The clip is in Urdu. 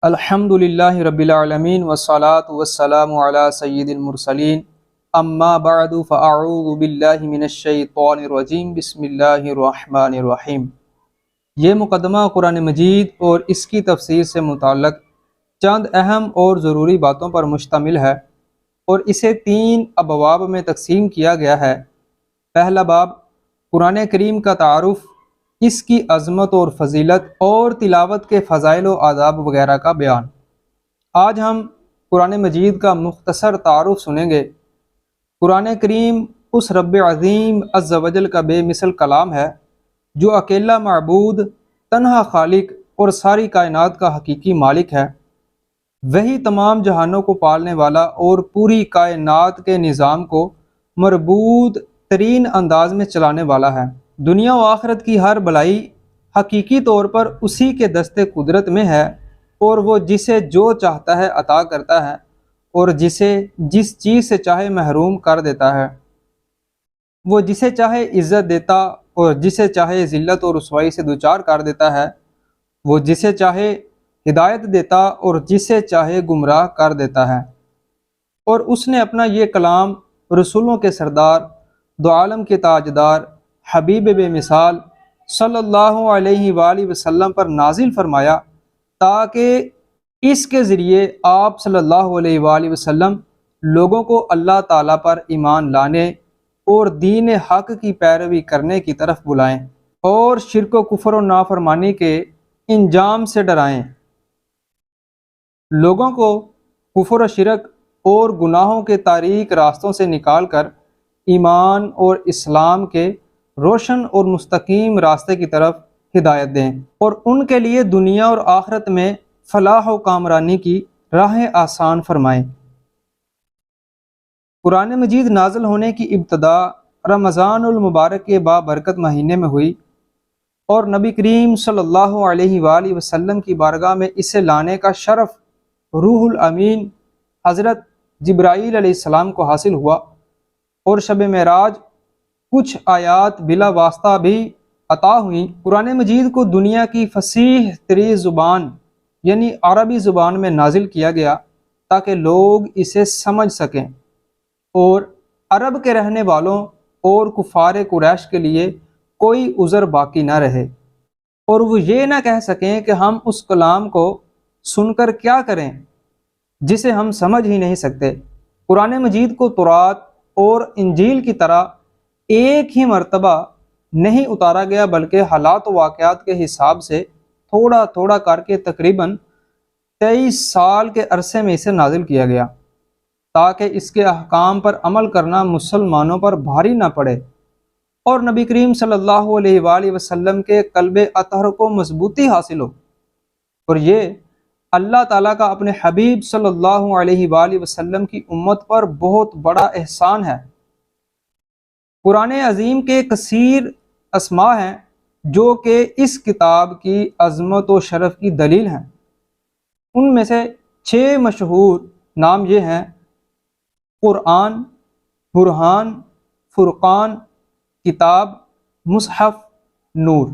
الحمدللہ رب العالمین والصلاة والسلام علی سید المرسلین اما بعد فاعوذ باللہ من الشیطان الرجیم بسم اللہ الرحمن الرحیم۔ یہ مقدمہ قرآن مجید اور اس کی تفسیر سے متعلق چند اہم اور ضروری باتوں پر مشتمل ہے اور اسے 3 ابواب میں تقسیم کیا گیا ہے۔ پہلا باب قرآن کریم کا تعارف، اس کی عظمت اور فضیلت اور تلاوت کے فضائل و آداب وغیرہ کا بیان۔ آج ہم قرآن مجید کا مختصر تعارف سنیں گے۔ قرآن کریم اس رب عظیم عز و جل کا بے مثل کلام ہے جو اکیلا معبود، تنہا خالق اور ساری کائنات کا حقیقی مالک ہے۔ وہی تمام جہانوں کو پالنے والا اور پوری کائنات کے نظام کو مربوط ترین انداز میں چلانے والا ہے۔ دنیا و آخرت کی ہر بھلائی حقیقی طور پر اسی کے دست قدرت میں ہے اور وہ جسے جو چاہتا ہے عطا کرتا ہے اور جسے جس چیز سے چاہے محروم کر دیتا ہے۔ وہ جسے چاہے عزت دیتا اور جسے چاہے ذلت اور رسوائی سے دوچار کر دیتا ہے۔ وہ جسے چاہے ہدایت دیتا اور جسے چاہے گمراہ کر دیتا ہے۔ اور اس نے اپنا یہ کلام رسولوں کے سردار، دو عالم کے تاجدار، حبیب بے مثال صلی اللہ علیہ وآلہ وسلم پر نازل فرمایا تاکہ اس کے ذریعے آپ صلی اللہ علیہ وآلہ وسلم لوگوں کو اللہ تعالیٰ پر ایمان لانے اور دین حق کی پیروی کرنے کی طرف بلائیں اور شرک و کفر و نافرمانی کے انجام سے ڈرائیں۔ لوگوں کو کفر و شرک اور گناہوں کے تاریک راستوں سے نکال کر ایمان اور اسلام کے روشن اور مستقیم راستے کی طرف ہدایت دیں اور ان کے لیے دنیا اور آخرت میں فلاح و کامرانی کی راہیں آسان فرمائیں۔ قرآن مجید نازل ہونے کی ابتدا رمضان المبارک کے بابرکت مہینے میں ہوئی اور نبی کریم صلی اللہ علیہ وآلہ وسلم کی بارگاہ میں اسے لانے کا شرف روح الامین حضرت جبرائیل علیہ السلام کو حاصل ہوا اور شب معراج کچھ آیات بلا واسطہ بھی عطا ہوئیں۔ قرآن مجید کو دنیا کی فصیح ترین زبان یعنی عربی زبان میں نازل کیا گیا تاکہ لوگ اسے سمجھ سکیں اور عرب کے رہنے والوں اور کفار قریش کے لیے کوئی عذر باقی نہ رہے اور وہ یہ نہ کہہ سکیں کہ ہم اس کلام کو سن کر کیا کریں جسے ہم سمجھ ہی نہیں سکتے۔ قرآن مجید کو تورات اور انجیل کی طرح ایک ہی مرتبہ نہیں اتارا گیا بلکہ حالات و واقعات کے حساب سے تھوڑا تھوڑا کر کے تقریباً 23 سال کے عرصے میں اسے نازل کیا گیا تاکہ اس کے احکام پر عمل کرنا مسلمانوں پر بھاری نہ پڑے اور نبی کریم صلی اللہ علیہ وآلہ وسلم کے قلب اطہر کو مضبوطی حاصل ہو۔ اور یہ اللہ تعالیٰ کا اپنے حبیب صلی اللہ علیہ وآلہ وسلم کی امت پر بہت بڑا احسان ہے۔ قرآن عظیم کے کثیر اسماء ہیں جو کہ اس کتاب کی عظمت و شرف کی دلیل ہیں۔ ان میں سے 6 مشہور نام یہ ہیں: قرآن، برہان، فرقان، کتاب، مصحف، نور۔